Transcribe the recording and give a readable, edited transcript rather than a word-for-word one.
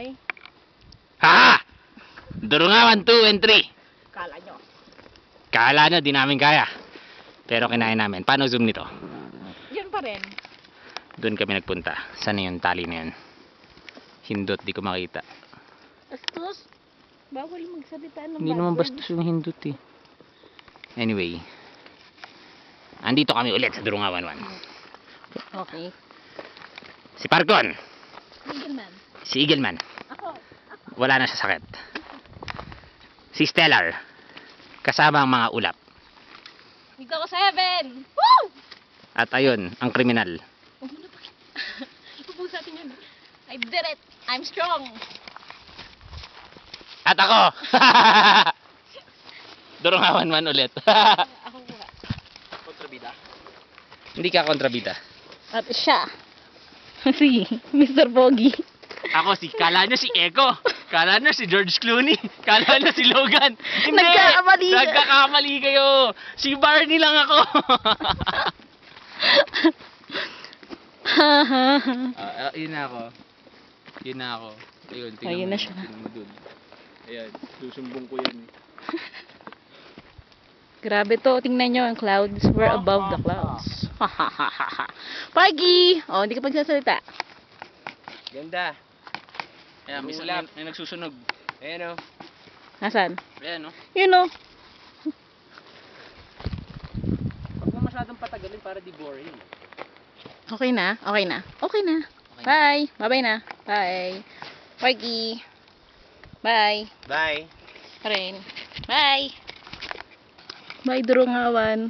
Okay? Ha! Durungawan 2 and 3. Kala nyo. Kala nyo, di namin kaya. Pero kinain namin. Paano zoom nito? Yun pa rin. Doon kami nagpunta. Saan na yung tali na yun? Hindot, di ko makita. Astos. Bawal magsalita ng Hindi bad naman words. bastos yung hindot eh. Anyway. Andito kami ulit sa Durungawan 1. Okay. Si Parkon. Eagleman. Si Eagleman. Ako. Wala na siya sakit. Si Stellar. Kasama ang mga ulap. Dito ako 7. Woo! At ayun, ang kriminal. Huwag mo na bakit. Ipupusa natin yun. I did it. I'm strong. At ako! Durungawan 1 ulit. Ako nga. Kontrabida? Hindi ka kontrabida. At siya. Si Mr. Pogi. Ako kala nyo si Eko. Kala nyo si George Clooney. Kala nyo si Logan. Hindi! Nagkakamali ka. Nagkakamali kayo. Si Barney lang ako. Yun na ako. Yun na ako. Ayun, Ayun na siya. tingnan mo dun. Ayan, susumbong ko yan. Grabe to. Tingnan nyo ang clouds. We're above the clouds. Pogi! Oh, hindi ka pagsasalita. Ganda. Ayan, may nagsusunog. Ayan o. Nasaan? Ayan o. Yun o. Huwag mo masyadong patagalin para di boring. Okay na? Okay na? Okay na. Okay. Bye. Bye-bye na. Bye. Pogi. Bye. Bye. Pa rin. Bye. Bye, Durungawan.